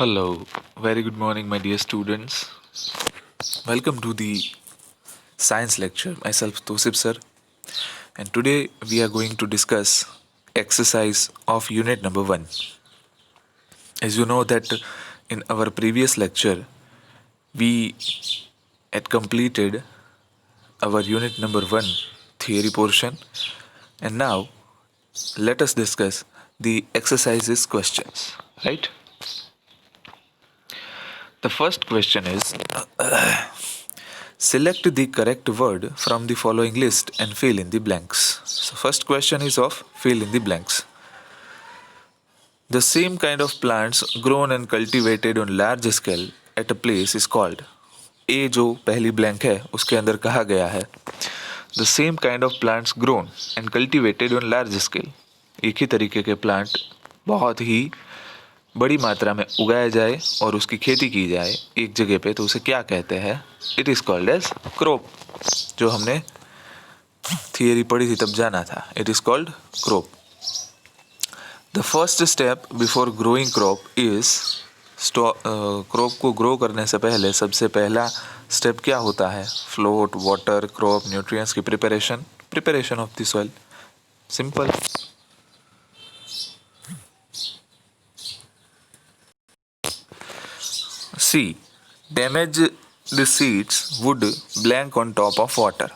Hello, very good morning, my dear students. Welcome to the science lecture. Myself, Tosip sir, and today we are going to discuss exercise of unit number 1. As you know that in our previous lecture, we had completed our unit number 1 theory portion, and now let us discuss the exercises questions, right? The first question is select the correct word from the following list and fill in the blanks. So, first question is of fill in the blanks. The same kind of plants grown and cultivated on large scale at a place is called. A जो पहली blank है उसके अंदर कहा गया है The same kind of plants grown and cultivated on large scale. एक ही तरीके के प्लांट बहुत ही बड़ी मात्रा में उगाया जाए और उसकी खेती की जाए एक जगह पे तो उसे क्या कहते हैं it is called as crop जो हमने थियरी पढ़ी थी तब जाना था it is called crop the first step before growing crop is crop को ग्रो करने से पहले सबसे पहला स्टेप क्या होता है फ्लोट वाटर क्रॉप न्यूट्रिएंट्स की preparation of the soil simple C. Damaged seeds would blank on top of water.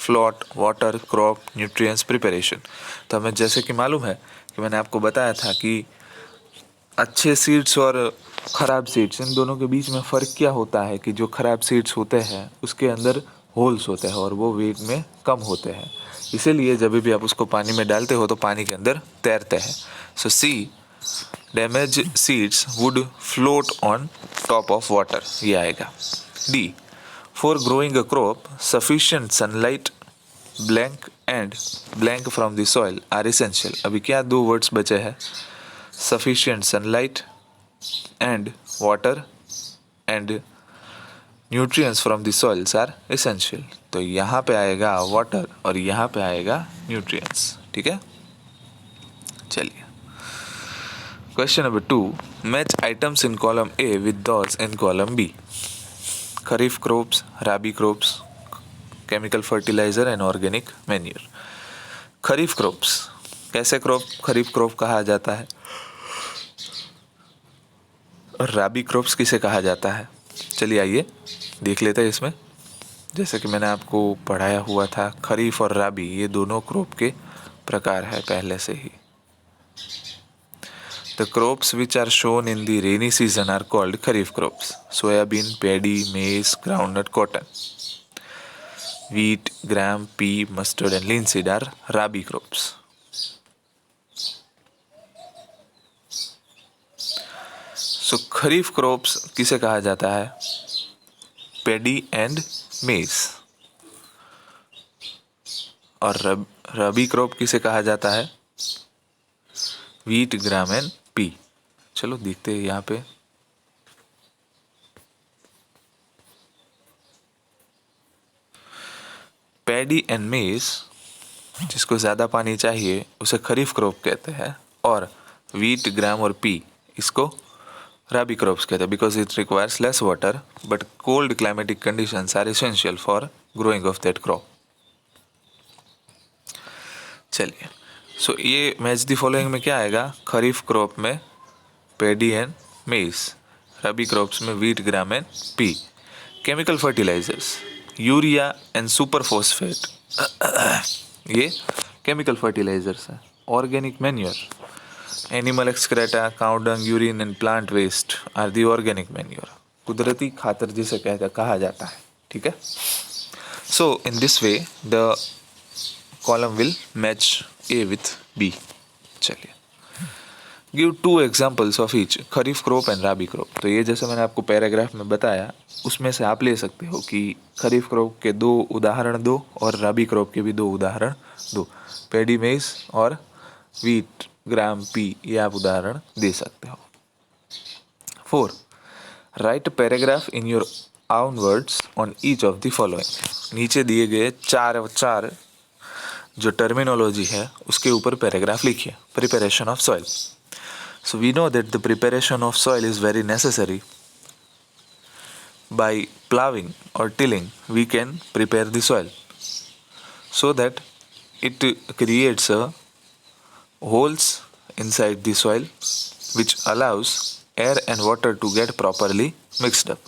Float, water, crop, nutrients, preparation. तो हमें जैसे कि मालूम है कि मैंने आपको बताया था कि अच्छे सीड्स और ख़राब सीड्स इन दोनों के बीच में फ़र्क क्या होता है कि जो ख़राब सीड्स होते हैं उसके अंदर होल्स होते हैं और वो वेट में कम होते हैं इसीलिए जब भी आप उसको पानी में डालते हो तो पानी के अंदर तैरते हैं सो सी Damaged seeds would float on top of water. ये आएगा. D. For growing a crop, sufficient sunlight, blank and blank from the soil are essential. अभी क्या दो words बचे हैं? Sufficient sunlight and water and nutrients from the soils are essential. तो यहाँ पे आएगा water और यहाँ पे आएगा nutrients. ठीक है? चलिए. Question number 2. Match items in column A with those in column B. Kharif crops, Rabi crops, chemical fertilizer and organic manure. Kharif crops. कैसे खरीफ क्रॉप कहा जाता है और राबी क्रॉप्स किसे कहा जाता है चलिए आइए देख लेते हैं इसमें जैसे कि मैंने आपको पढ़ाया हुआ था खरीफ और राबी ये दोनों क्रॉप के प्रकार है पहले से ही The crops which are shown in the rainy season are called kharif crops. Soyabean, paddy, maize, groundnut, cotton. Wheat, gram, pea, mustard and linseed are rabi crops. So kharif crops किसे कहा जाता है? Paddy and maize. और rabi crop किसे कहा जाता है? Wheat, gram and P चलो देखते हैं यहाँ पे पैडी एंड मेज जिसको ज़्यादा पानी चाहिए उसे खरीफ क्रॉप कहते हैं और वीट ग्राम और पी इसको राबी क्रॉप्स कहते हैं because it requires less water but cold climatic conditions are essential for growing of that crop चलिए सो ये मैच दी फॉलोइंग में क्या आएगा खरीफ क्रॉप में paddy and maize rabi crops में wheat gram and pea chemical fertilisers urea and super phosphate ये chemical fertilisers हैं organic manure animal excreta cow dung urine and plant waste are the organic manure कुदरती खातर जिसे कहा जाता है ठीक है so in this way the column will match A with B. चलिए give 2 examples of each kharif crop and rabi crop तो ये जैसे मैंने आपको पैराग्राफ में बताया उसमें से आप ले सकते हो कि खरीफ क्रॉप के 2 उदाहरण दो और राबी क्रॉप के भी 2 उदाहरण दो पैडी मेज और वीट ग्राम पी ये आप उदाहरण दे सकते हो 4. Right paragraph in your own words on each of the following. नीचे दिए गए चार जो टर्मिनोलॉजी है उसके ऊपर पैराग्राफ लिखिए. Preparation of soil. So we know that the preparation of soil is very necessary. By ploughing or tilling, we can prepare the soil so that it creates a holes inside the soil which allows air and water to get properly mixed up.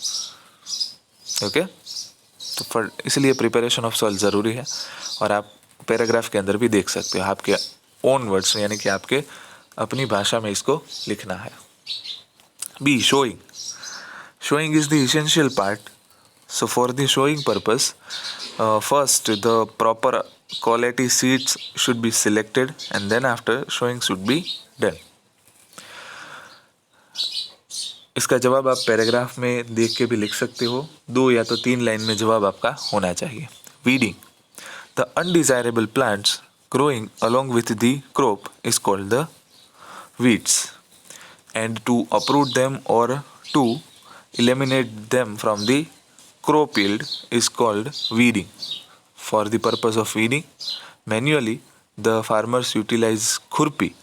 Okay तो फर इसलिए preparation of soil ज़रूरी है और आप paragraph के अंदर भी देख सकते हो आपके ओन वर्ड्स यानी कि आपके अपनी भाषा में इसको लिखना है. Be showing. Showing is the essential part. So for the showing purpose, first the proper quality seeds should be selected and then after showing should be done. इसका जवाब आप पैराग्राफ में देख के भी लिख सकते हो. 2 या तो 3 लाइन में जवाब आपका होना चाहिए. Weeding. The undesirable plants growing along with the crop is called the weeds, and to uproot them or to eliminate them from the crop yield is called weeding. For the purpose of weeding, manually the farmers utilize khurpi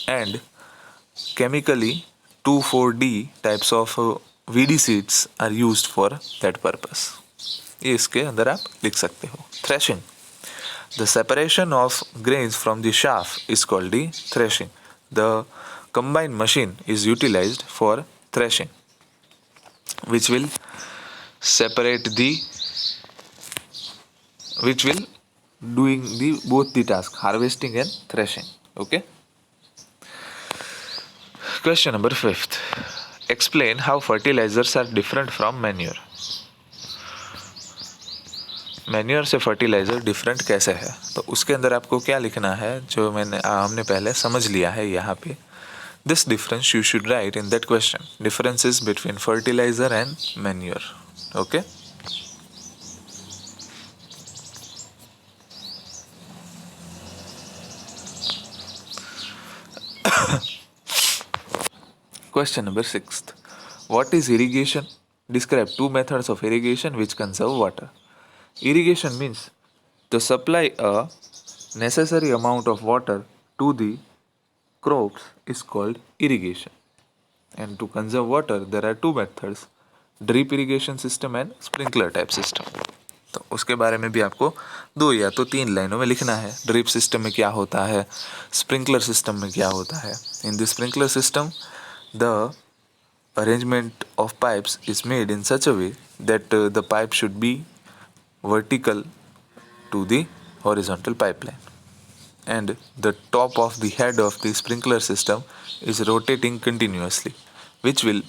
and chemically 2,4-D types of weedicides are used for that purpose. ये इसके अंदर आप लिख सकते हो. Threshing. The separation of grains from the chaff is called the threshing. The combine machine is utilized for threshing, which will separate the which will doing the both the task harvesting and threshing. Okay. Question number 5th. Explain how fertilizers are different from manure. Manure से fertiliser different कैसे है तो उसके अंदर आपको क्या लिखना है जो हमने पहले समझ लिया है यहाँ पे. This difference you should write in that question. Differences between fertilizer and manure. Okay. Question number 6th. What is irrigation? Describe 2 methods of irrigation which conserve water. Irrigation means to supply a necessary amount of water to the crops is called irrigation. And to conserve water, there are 2 methods, drip irrigation system and sprinkler type system. तो उसके बारे में भी आपको 2 या तो 3 लाइनों में लिखना है. ड्रिप सिस्टम में क्या होता है, स्प्रिंकलर सिस्टम में क्या होता है. In the sprinkler system the arrangement of pipes is made in such a way that the pipe should be vertical to the horizontal pipeline, and the top of the head of the sprinkler system is rotating continuously, which will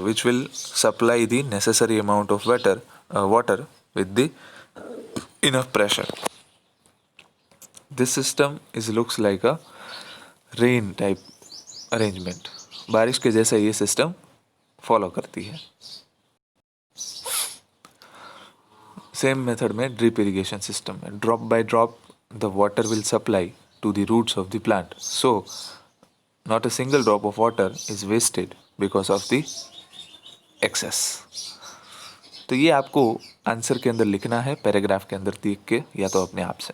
which will supply the necessary amount of water with the enough pressure. This system looks like a rain type arrangement. बारिश के जैसा ये system follow करती है. Same method में drip irrigation system में drop by drop the water will supply to the roots of the plant, so not a single drop of water is wasted because of the excess. तो ये आपको answer के अंदर लिखना है paragraph के अंदर देख के या तो अपने आप से.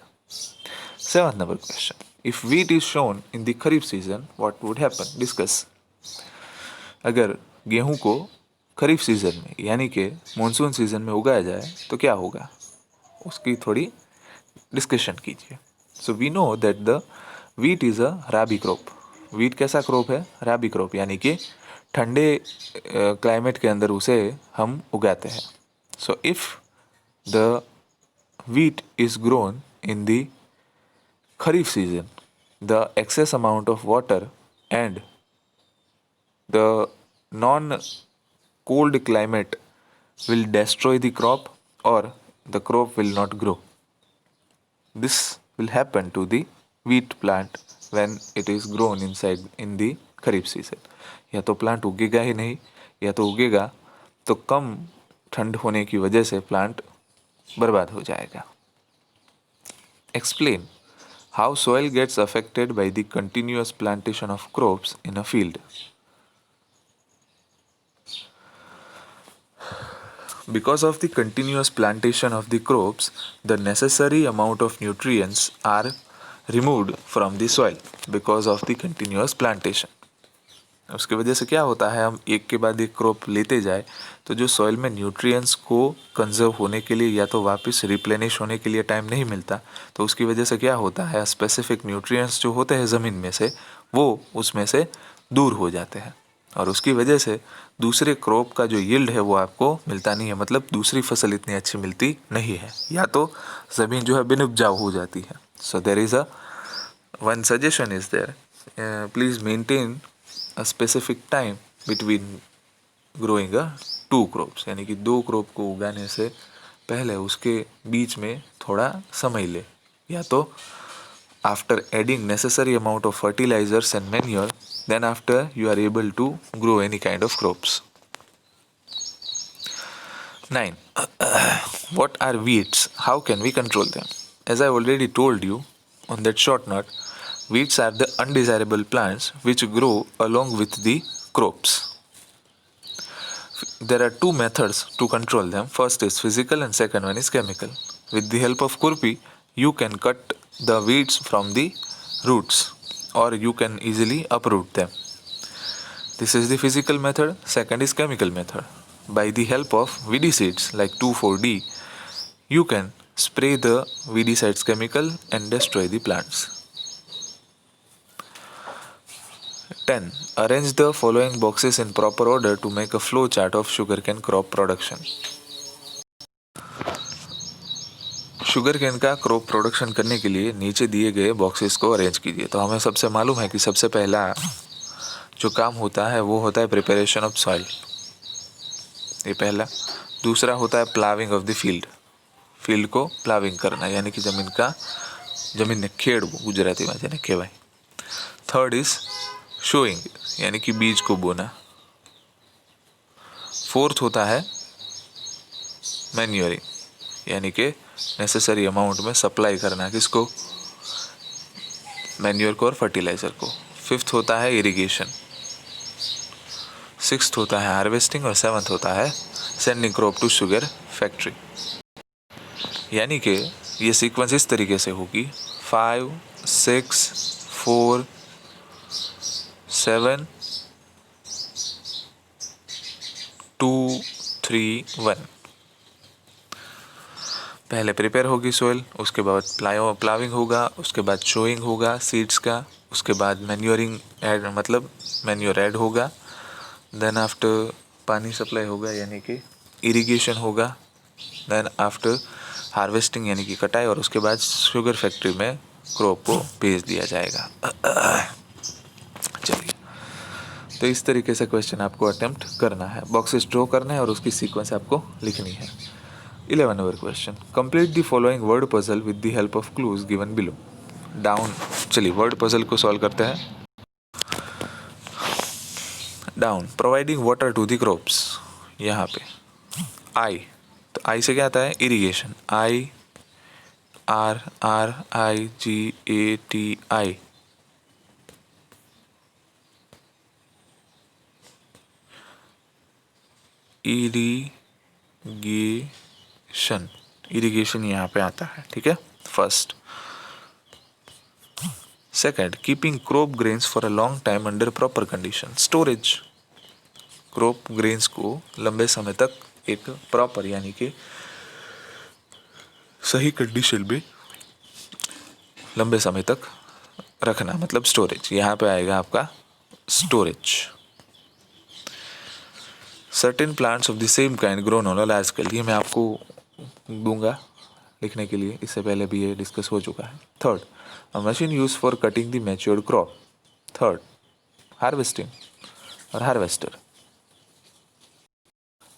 7th number question. If wheat is shown in the kharif season what would happen? Discuss. अगर गेहूं को खरीफ सीजन में यानी कि मानसून सीजन में उगाया जाए तो क्या होगा उसकी थोड़ी डिस्कशन कीजिए. So we know that the wheat is a rabi crop. Wheat कैसा क्रॉप है, राबी क्रॉप यानी कि ठंडे क्लाइमेट के अंदर उसे हम उगाते हैं. So if the wheat is grown in the kharif season the excess amount of water and the non cold climate will destroy the crop or the crop will not grow. This will happen to the wheat plant when it is grown in the kharif season. या तो plant उगेगा ही नहीं या तो उगेगा तो कम ठंड होने की वजह से प्लांट बर्बाद हो जाएगा. Explain how soil gets affected by the continuous plantation of crops in a field. Because of the continuous plantation of the crops, the necessary amount of nutrients are removed from the soil because of the continuous plantation. उसकी वजह से क्या होता है, हम एक के बाद एक क्रॉप लेते जाए तो जो सॉइल में न्यूट्रिएंट्स को कंजर्व होने के लिए या तो वापस रिप्लेनिश होने के लिए टाइम नहीं मिलता, तो उसकी वजह से क्या होता है, स्पेसिफिक न्यूट्रिएंट्स जो होते हैं ज़मीन में से वो उसमें से दूर हो जाते हैं और उसकी वजह से दूसरे क्रॉप का जो यील्ड है वो आपको मिलता नहीं है, मतलब दूसरी फसल इतनी अच्छी मिलती नहीं है, या तो ज़मीन जो है बिनउपजाऊ हो जाती है. So there is a one suggestion is there, please maintain a specific time between growing a two crops, यानी कि दो क्रॉप को उगाने से पहले उसके बीच में थोड़ा समय ले, या तो after adding necessary amount of fertilizers and manure, then after you are able to grow any kind of crops. 9. What are weeds? How can we control them? As I already told you on that short note, weeds are the undesirable plants which grow along with the crops. There are two methods to control them. First is physical and second one is chemical. With the help of kurpi, you can cut the weeds from the roots or you can easily uproot them. This is the physical method. Second is chemical method. By the help of weedicides like 2,4-D, you can spray the weedicides chemical and destroy the plants. 10. Arrange the following boxes in proper order to make a flow chart of sugarcane crop production. Sugarcane का crop production करने के लिए नीचे दिए गए boxes को arrange कीजिए. तो हमें सबसे मालूम है कि सबसे पहला जो काम होता है वो होता है प्रिपरेशन ऑफ सॉइल, ये पहला. दूसरा होता है प्लाविंग ऑफ द फील्ड को प्लाविंग करना, यानी कि जमीन ने खेड़ गुजराती में जेने कहेवाय. थर्ड इज शोइंग, यानी कि बीज को बोना. फोर्थ होता है मैन्योरिंग, यानी कि नेसेसरी अमाउंट में सप्लाई करना, किसको, मैन्योर को और फर्टिलाइजर को. फिफ्थ होता है इरिगेशन. सिक्स्थ होता है हार्वेस्टिंग और सेवन्थ होता है sending crop to sugar factory. यानी कि ये सीक्वेंस इस तरीके से होगी 5, 6, 4, 7, 2, 3, 1. पहले प्रिपेयर होगी सोइल, उसके बाद प्लाविंग होगा, उसके बाद शोइंग होगा सीड्स का, उसके बाद मैन्योरिंग ऐड मतलब मैन्योर ऐड होगा, देन आफ्टर पानी सप्लाई होगा यानी कि इरिगेशन होगा, देन आफ्टर हार्वेस्टिंग यानी कि कटाई, और उसके बाद शुगर फैक्ट्री में क्रॉप को भेज दिया जाएगा. चलिए, तो इस तरीके से क्वेश्चन आपको अटेम्प्ट करना है, बॉक्सेस ड्रॉ करना है और उसकी सीक्वेंस आपको लिखनी है. 11 number question, complete the following word puzzle with the help of clues given below. Down, चलिए वर्ड पजल को सॉल्व करते हैं. Down, providing water to the crops, यहाँ पे आई, तो आई से क्या आता है इरिगेशन, IRRIGATI. इरिगेशन यहाँ पे आता है, ठीक है, first. Second, keeping crop grains for a long time under proper condition, storage. Crop grains को लंबे समय तक एक प्रॉपर यानी कि सही कंडीशन में लंबे समय तक रखना, मतलब स्टोरेज. यहाँ पे आएगा आपका storage. Certain plants of the same kind grown on a large scale, ये मैं आपको दूंगा लिखने के लिए, इससे पहले भी ये डिस्कस हो चुका है. Third, a machine use for cutting the matured crop. Third, harvesting और harvester.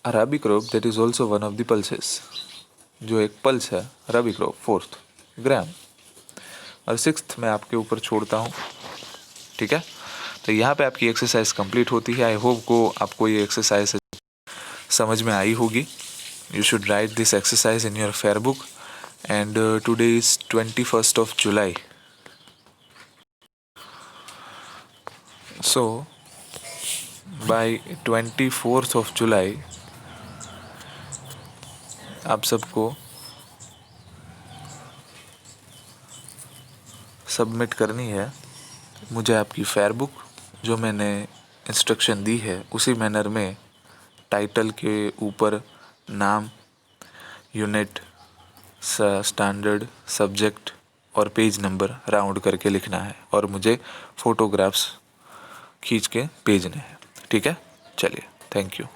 A rabi crop that is also one of the pulses, जो एक पल्स है रबी क्रॉप. फोर्थ, ग्राम. और सिक्स्थ मैं आपके ऊपर छोड़ता हूँ, ठीक है. तो यहाँ पे आपकी एक्सरसाइज कंप्लीट होती है. आई होप को आपको ये एक्सरसाइज समझ में आई होगी. You should write this exercise in your fair book. And today is 21st of July. So by 24th of July आप सबको सबमिट करनी है, मुझे आपकी फेयर बुक जो मैंने इंस्ट्रक्शन दी है उसी मैनर में टाइटल के ऊपर नाम, यूनिट, स्टैंडर्ड, सब्जेक्ट और पेज नंबर राउंड करके लिखना है और मुझे फ़ोटोग्राफ्स खींच के भेजने हैं। ठीक है, चलिए, थैंक यू।